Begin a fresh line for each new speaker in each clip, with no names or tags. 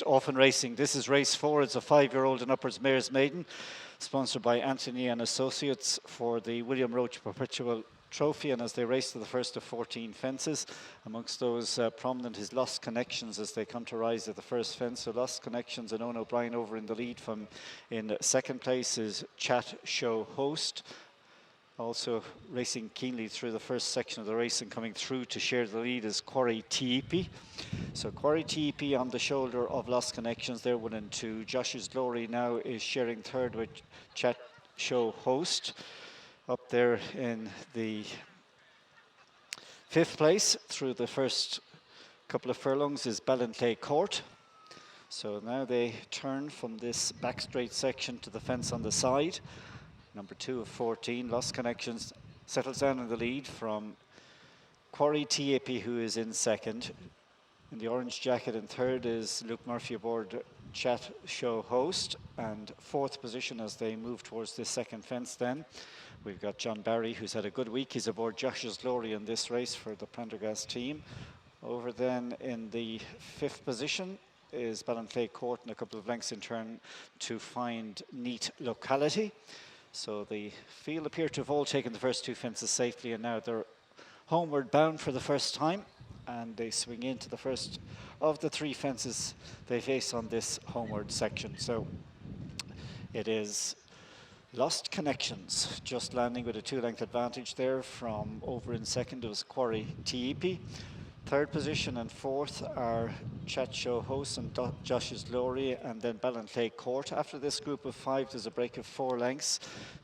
Often Racing. This is race 4. It's a 5-year-old and upwards mare's maiden, sponsored by Anthony and Associates for the William Roach Perpetual Trophy. And as they race to the first of 14 fences, amongst those prominent is Lost Connections as they come to rise at the first fence. So Lost Connections and Owen O'Brien over in the lead. From in second place is Chat Show Host, also racing keenly through the first section of the race, and coming through to share the lead is Quarry TEP. So Quarry TEP on the shoulder of Lost Connections, they're 1 and 2. Josh's Glory now is sharing third with Chat Show Host. Up there in the 5th place through the first couple of furlongs is Ballantrae Court. So now they turn from this back straight section to the fence on the side. Number 2 of 14, Lost Connections, settles down in the lead from Quarry TAP, who is in second. In the orange jacket in third is Luke Murphy aboard Chat Show Host. And 4th position as they move towards this second fence then, we've got John Barry, who's had a good week. He's aboard Josh's Glory in this race for the Prendergast team. Over then in the 5th position is Ballantrae Court, and a couple of lengths in turn to find Neat Locality. So the field appear to have all taken the first 2 fences safely, and now they're homeward bound for the first time, and they swing into the first of the 3 fences they face on this homeward section. So it is Lost Connections just landing with a 2-length advantage there. From over in second it was Quarry TEP. 3rd position and 4th are Chat Show Host and Josh's Glory, and then Ballantrae Court. After this group of 5, there's a break of 4 lengths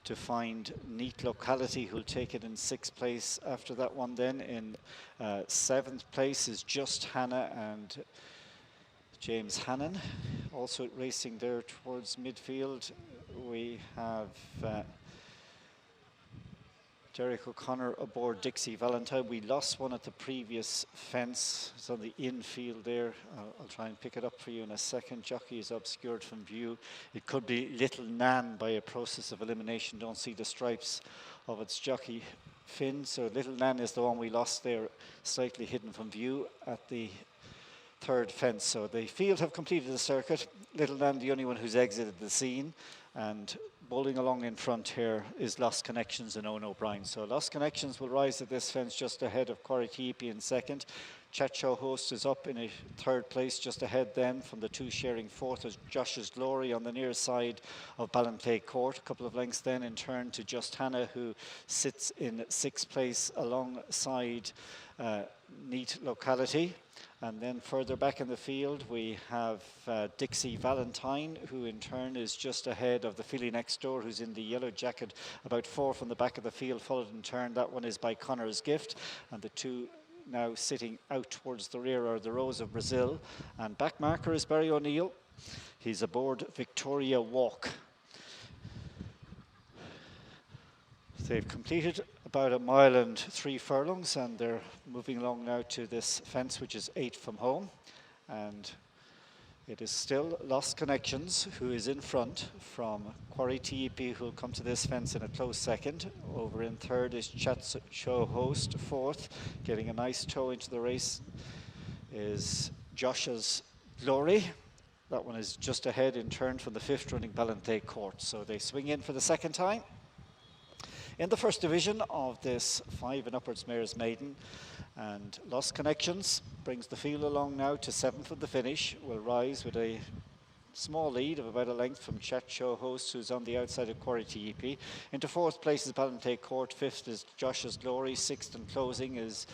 to find Neat Locality, who'll take it in 6th place. After that one then in 7th place is Just Hannah and James Hannon. Also racing there towards midfield, we have Derek O'Connor aboard Dixie Valentine. We lost one at the previous fence. It's on the infield there. I'll try and pick it up for you in a second. Jockey is obscured from view. It could be Little Nan by a process of elimination. Don't see the stripes of its jockey fin. So Little Nan is the one we lost there, slightly hidden from view at the 3rd fence. So the field have completed the circuit. Little Nan, the only one who's exited the scene. And bowling along in front here is Lost Connections and Owen O'Brien. So Lost Connections will rise at this fence just ahead of Quarry TEP in second. Chat Show Host is up in a 3rd place, just ahead then from the 2 sharing 4th is Josh's Glory on the near side of Ballantrae Court. A couple of lengths then in turn to Just Hannah, who sits in 6th place alongside Neat Locality. And then further back in the field we have Dixie Valentine, who in turn is just ahead of the filly next door, who's in the yellow jacket, about 4 from the back of the field, followed in turn. That one is by Connor's Gift, and the 2 now sitting out towards the rear are the Rose of Brazil. And back marker is Barry O'Neill. He's aboard Victoria Walk. They've completed about 1 mile and 3 furlongs, and they're moving along now to this fence, which is 8 from home. And it is still Lost Connections who is in front from Quarry TEP, who will come to this fence in a close second. Over in 3rd is Chat Show Host. 4th, getting a nice toe into the race, is Josh's Glory. That one is just ahead in turn from the 5th running Ballantrae Court. So they swing in for the second time in the 1st division of this 5 and upwards mare's maiden. And Lost Connections brings the field along now to 7th of the finish. Will rise with a small lead of about a length from Chat Show Host, who's on the outside of Quarry TEP. Into 4th place is Ballantrae Court. 5th is Josh's Glory. 6th and closing is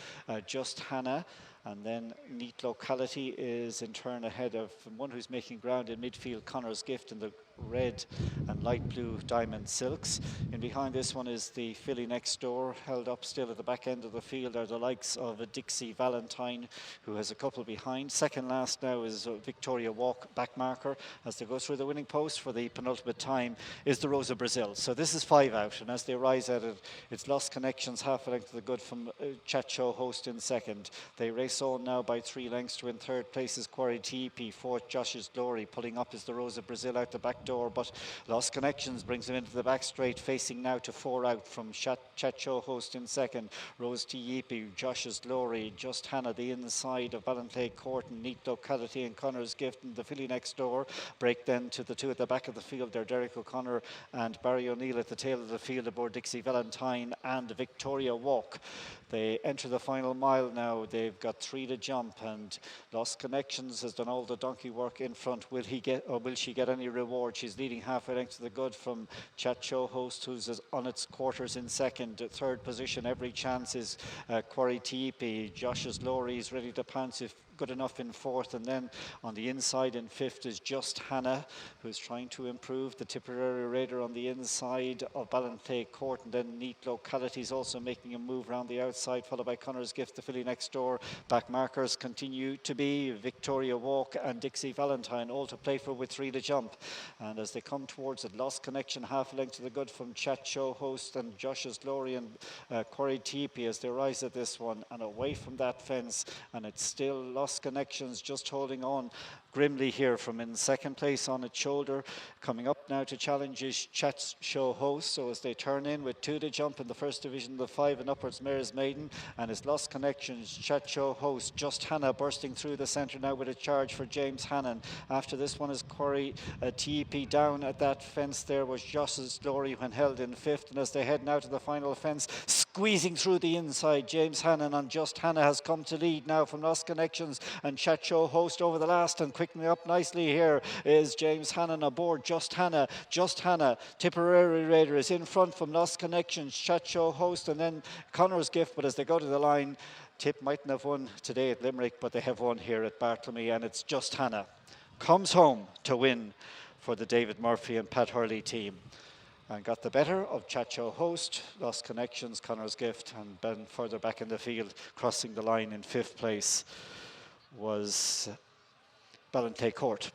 Just Hannah. And then Neat Locality is in turn ahead of one who's making ground in midfield, Connor's Gift, in the red and light blue diamond silks. In behind this one is the filly next door. Held up still at the back end of the field are the likes of a Dixie Valentine, who has a couple behind. Second last now is Victoria Walk, back marker, as they go through the winning post for the penultimate time, is the Rose of Brazil. So this is 5 out, and as they rise at it, it's Lost Connections half a length of the good from Chat Show Host in second. They race race on now by 3 lengths to win. Third place is Quarry TP. Fourth, Josh's Glory. Pulling up is the Rose of Brazil out the back door, but Lost Connections brings him into the back straight, facing now to 4 out from Chat Show Host in second. Rose Tiipi, Josh's Glory, Just Hannah the inside of Ballantrae Court and Neat Locality and Connor's Gift and the filly next door. Break then to the 2 at the back of the field. They're Derek O'Connor and Barry O'Neill at the tail of the field aboard Dixie Valentine and Victoria Walk. They enter the final mile now. They've got 3 to jump, and Lost Connections has done all the donkey work in front. Will he get, or will she get any reward? She's leading halfway length to the good from Chat Show Host, who's on its quarters in second. Third position, every chance is Quarry TP. Josh's Glory is ready to pounce if good enough in fourth, and then on the inside in fifth is Just Hannah, who's trying to improve. The Tipperary Raider on the inside of Ballantrae Court, and then Neat Localities also making a move around the outside, followed by Connor's Gift, the filly next door. Back markers continue to be Victoria Walk and Dixie Valentine, all to play for with 3 to jump. And as they come towards it, Lost Connection half a length to the good from Chat Show Host and Josh's Glory and Quarry TP as they rise at this one, and away from that fence, and it's still Lost Connections just holding on grimly here from in second place on its shoulder. Coming up now to challenge is Chat Show Host. So as they turn in with 2 to jump in the first division, the 5 and upwards Mare's Maiden, and it's Lost Connections, Chat Show Host, Just Hannah bursting through the centre now with a charge for James Hannon. After this one is Quarry TEP. Down at that fence there was Josh's Glory when held in fifth, and as they head now to the final fence, squeezing through the inside, James Hannon on Just Hannah has come to lead now from Lost Connections and Chat Show Host over the last, and quickening up nicely here is James Hannon aboard Just Hannah. Just Hannah, Tipperary Raider is in front from Lost Connections, Chat Show Host, and then Connor's Gift. But as they go to the line, Tip mightn't have won today at Limerick, but they have won here at Bartlemy, and it's Just Hannah comes home to win for the David Murphy and Pat Hurley team, and got the better of Chat Show Host, Lost Connections, Connor's Gift, and then further back in the field, crossing the line in fifth place, was Ballantrae Court.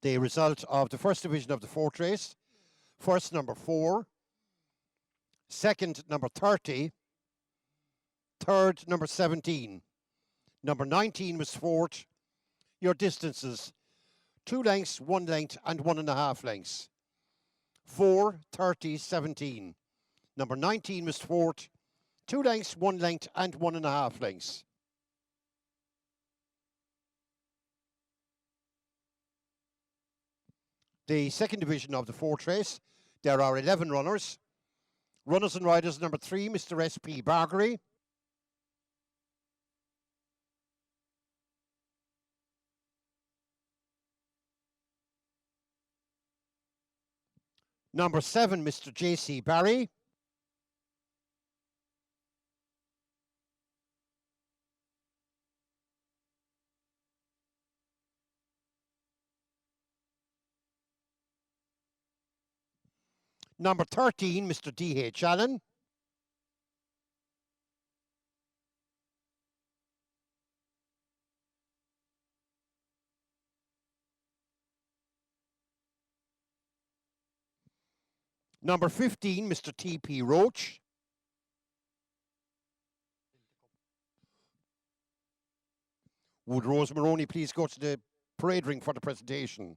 The result of the first division of the fourth race: first, number 4, second, number 30, third, number 17, number 19 was fourth. Your distances: 2 lengths, 1 length, and 1.5 lengths. 4, 30, 17. Number 19 was fourth. 2 lengths, 1 length, and 1.5 lengths. The second division of the fourth race, there are 11 runners. Runners and riders: number 3, Mr. S.P. Bargery. Number 7, Mr. J.C. Barry. Number 13, Mr. D.H. Allen. Number 15, Mr. T.P. Roach. Would Rose Maroney please go to the parade ring for the presentation?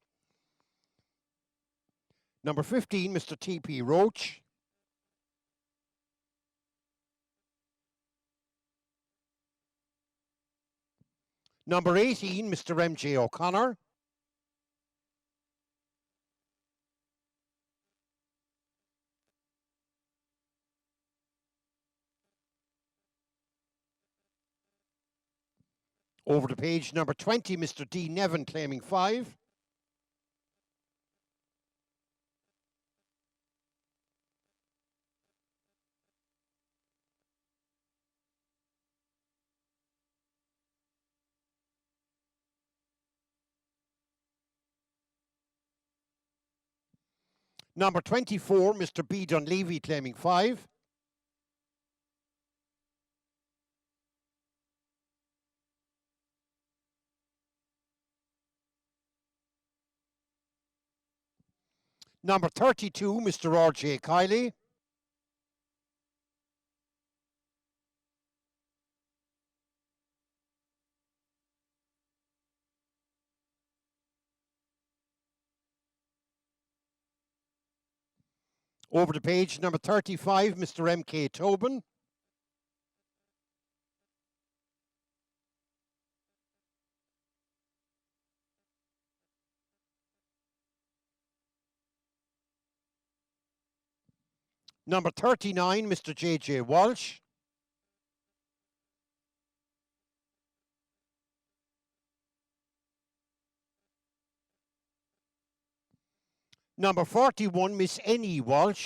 Number 15, Mr. T.P. Roach. Number 18, Mr. M.J. O'Connor. Over the page, number 20, Mr. D. Nevin, claiming 5. Number 24, Mr. B. Dunleavy, claiming 5. Number 32, Mr. R.J. Kiley. Over the page, number 35, Mr. M.K. Tobin. Number 39, Mr. J.J. Walsh. Number 41, Miss N.E. Walsh.